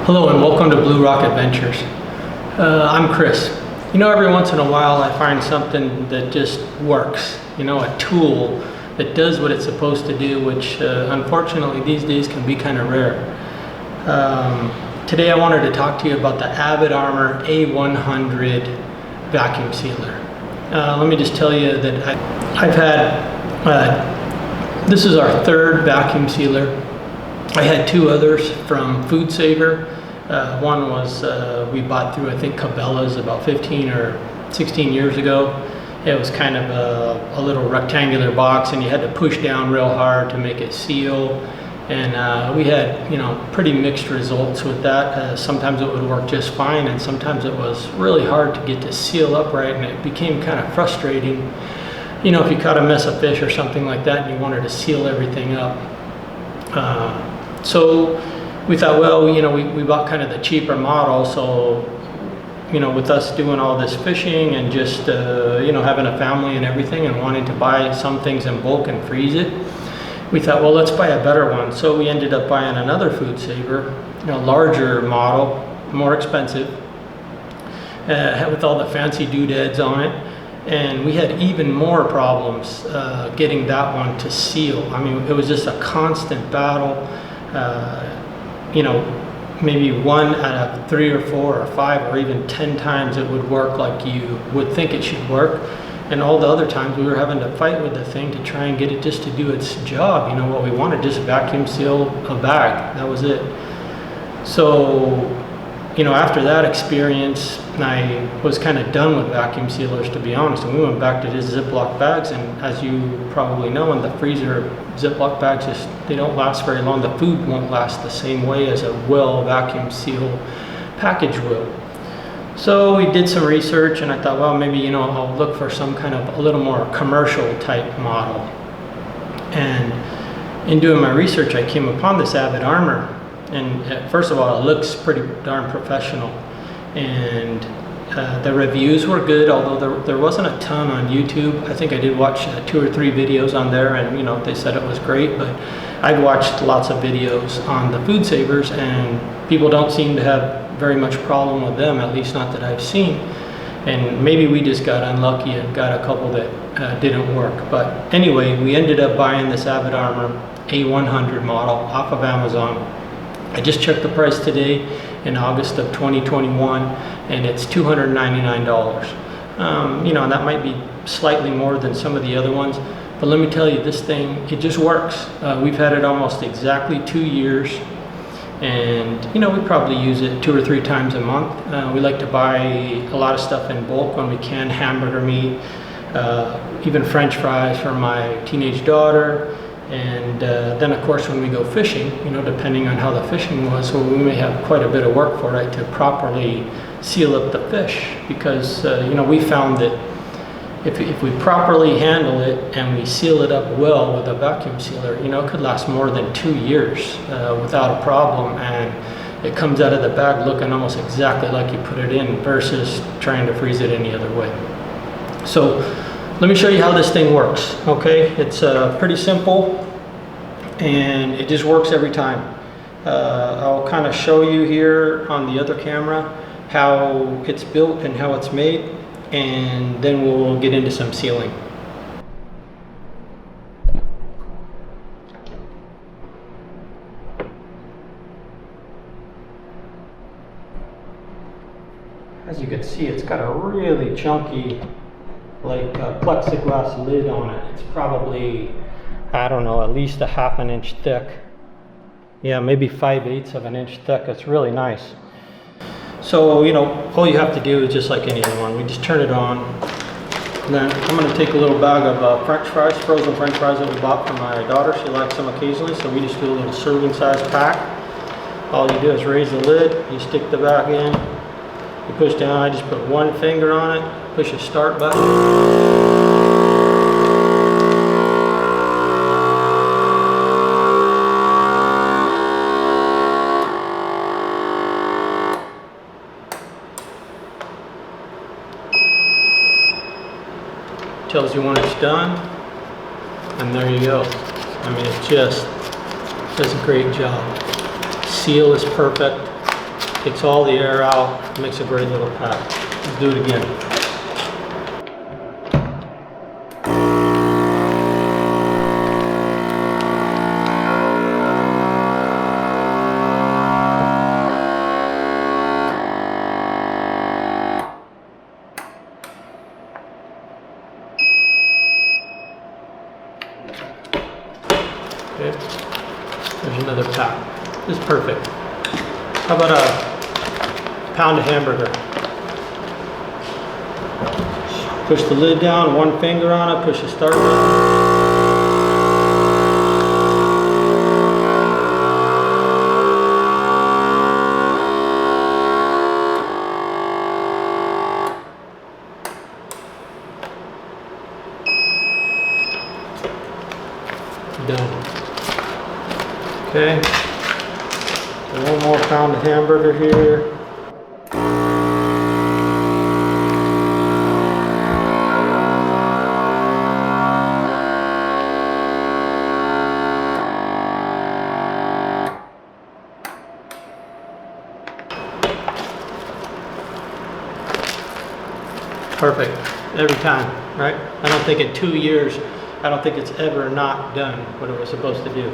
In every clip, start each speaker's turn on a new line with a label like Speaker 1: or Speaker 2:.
Speaker 1: Hello and welcome to Blue Rock Adventures. I'm Chris. You know, every once in a while I find something that just works. You know, a tool that does what it's supposed to do, which unfortunately these days can be kind of rare. Today I wanted to talk to you about the Avid Armor A100 vacuum sealer. Let me just tell you that I've had, this is our third vacuum sealer. I had two others from Food Saver. One was we bought through, I think, Cabela's about 15 or 16 years ago. It was kind of a little rectangular box, and you had to push down real hard to make it seal. And we had, you know, pretty mixed results with that. Sometimes it would work just fine, and sometimes it was really hard to get to seal up right, and it became kind of frustrating. You know, if you caught a mess of fish or something like that, and you wanted to seal everything up. So we thought, well, you know, we bought kind of the cheaper model. So, you know, with us doing all this fishing and just, you know, having a family and everything and wanting to buy some things in bulk and freeze it, we thought, well, let's buy a better one. So we ended up buying another Food Saver, you know, larger model, more expensive, with all the fancy doodads on it. And we had even more problems getting that one to seal. I mean, it was just a constant battle. You know, maybe 1 out of 3 or 4 or 5 or even 10 times it would work like you would think it should work, and all the other times we were having to fight with the thing to try and get it just to do its job. You know, what we wanted, just vacuum seal a bag, that was it. So, you know, after that experience, I was kind of done with vacuum sealers, to be honest, and we went back to just Ziploc bags. And as you probably know, in the freezer, Ziploc bags just, they don't last very long. The food won't last the same way as a vacuum seal package will. So we did some research, and I thought, well, maybe, you know, I'll look for some kind of a little more commercial type model. And in doing my research, I came upon this Avid Armor. And first of all, it looks pretty darn professional, and the reviews were good, although there wasn't a ton on YouTube. I think I did watch 2 or 3 videos on there, and you know, they said it was great, but I've watched lots of videos on the Food Savers, and people don't seem to have very much problem with them, at least not that I've seen. And maybe we just got unlucky and got a couple that didn't work. But anyway, we ended up buying this Avid Armor A100 model off of Amazon. I just checked the price today in August of 2021, and it's $299. You know, and that might be slightly more than some of the other ones, but let me tell you, this thing, it just works. We've had it almost exactly 2 years, and you know, we probably use it 2 or 3 times a month. We like to buy a lot of stuff in bulk when we can, hamburger meat, even French fries for my teenage daughter. And then of course when we go fishing, you know, depending on how the fishing was, so we may have quite a bit of work for it to properly seal up the fish, because you know, we found that if we properly handle it and we seal it up well with a vacuum sealer, you know, it could last more than 2 years without a problem, and it comes out of the bag looking almost exactly like you put it in, versus trying to freeze it any other way. So let me show you how this thing works, okay? It's pretty simple, and it just works every time. I'll kind of show you here on the other camera how it's built and how it's made, and then we'll get into some sealing. As you can see, it's got a really chunky, like a plexiglass lid on it. It's probably, I don't know, at least a ½ an inch thick. Yeah, maybe 5/8 of an inch thick. It's really nice. So, you know, all you have to do is just like any other one. We just turn it on. And then I'm going to take a little bag of French fries, frozen French fries that we bought for my daughter. She likes them occasionally, so we just do a little serving size pack. All you do is raise the lid, you stick the bag in, you push down. I just put one finger on it, push the start button. Tells you when it's done, and there you go. I mean, it just does a great job. Seal is perfect. Takes all the air out, makes a great little pack. Let's do it again. Okay, there's another pack. This is perfect. How about a pound of hamburger? Push the lid down, one finger on it, push the start button. Done. Okay, so one more pound of hamburger here. Perfect, every time, right? I don't think in 2 years, I don't think it's ever not done what it was supposed to do.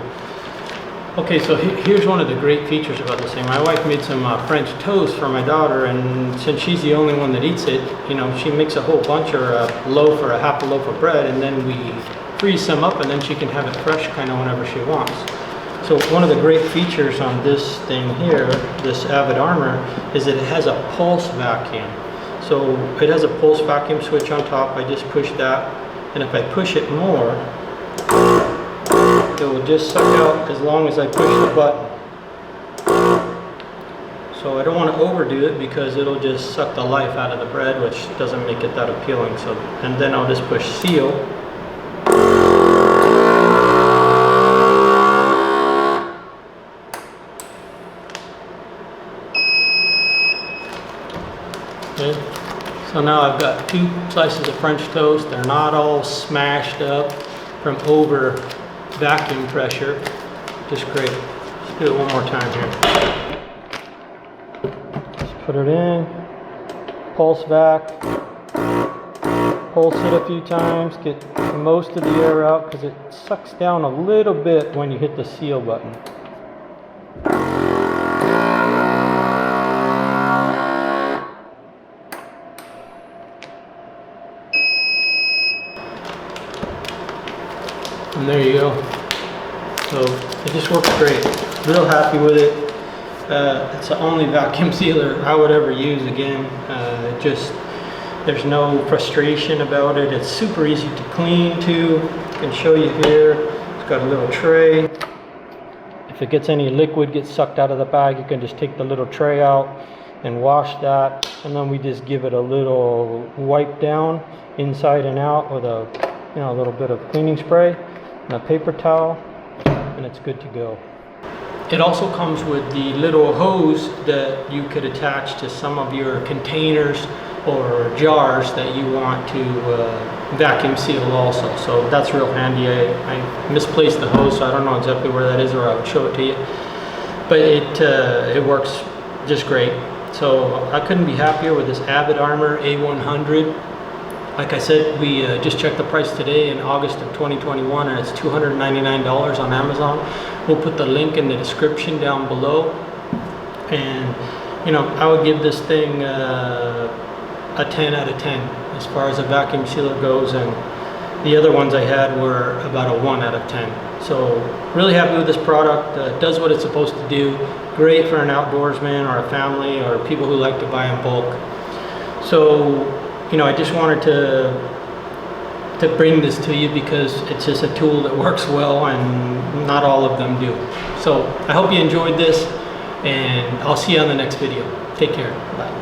Speaker 1: Okay, so here's one of the great features about this thing. My wife made some French toast for my daughter, and since she's the only one that eats it, you know, she makes a whole bunch or a loaf or a half a loaf of bread, and then we freeze some up, and then she can have it fresh kind of whenever she wants. So one of the great features on this thing here, this Avid Armor, is that it has a pulse vacuum. So it has a pulse vacuum switch on top. I just push that, and if I push it more, it will just suck out as long as I push the button. So I don't want to overdo it because it'll just suck the life out of the bread, which doesn't make it that appealing. So, and then I'll just push seal. Okay. So now I've got 2 slices of French toast. They're not all smashed up from over vacuum pressure. Just great. Let's do it one more time here. Just put it in, pulse vac, pulse it a few times, get most of the air out because it sucks down a little bit when you hit the seal button. And there you go. So it just works great. Real happy with it. It's the only vacuum sealer I would ever use again. There's no frustration about it. It's super easy to clean too. I can show you here. It's got a little tray. If it gets any liquid gets sucked out of the bag, you can just take the little tray out and wash that. And then we just give it a little wipe down inside and out with a little bit of cleaning spray and a paper towel, and it's good to go. It also comes with the little hose that you could attach to some of your containers or jars that you want to vacuum seal also. So that's real handy. I misplaced the hose, so I don't know exactly where that is, or I would show it to you. But it works just great. So I couldn't be happier with this Avid Armor A100. Like I said, we just checked the price today in August of 2021, and it's $299 on Amazon. We'll put the link in the description down below. And I would give this thing a 10 out of 10 as far as a vacuum sealer goes, and the other ones I had were about a 1 out of 10. So really happy with this product. It does what it's supposed to do. Great for an outdoorsman or a family or people who like to buy in bulk. So I just wanted to bring this to you because it's just a tool that works well, and not all of them do. So I hope you enjoyed this, and I'll see you on the next video. Take care. Bye.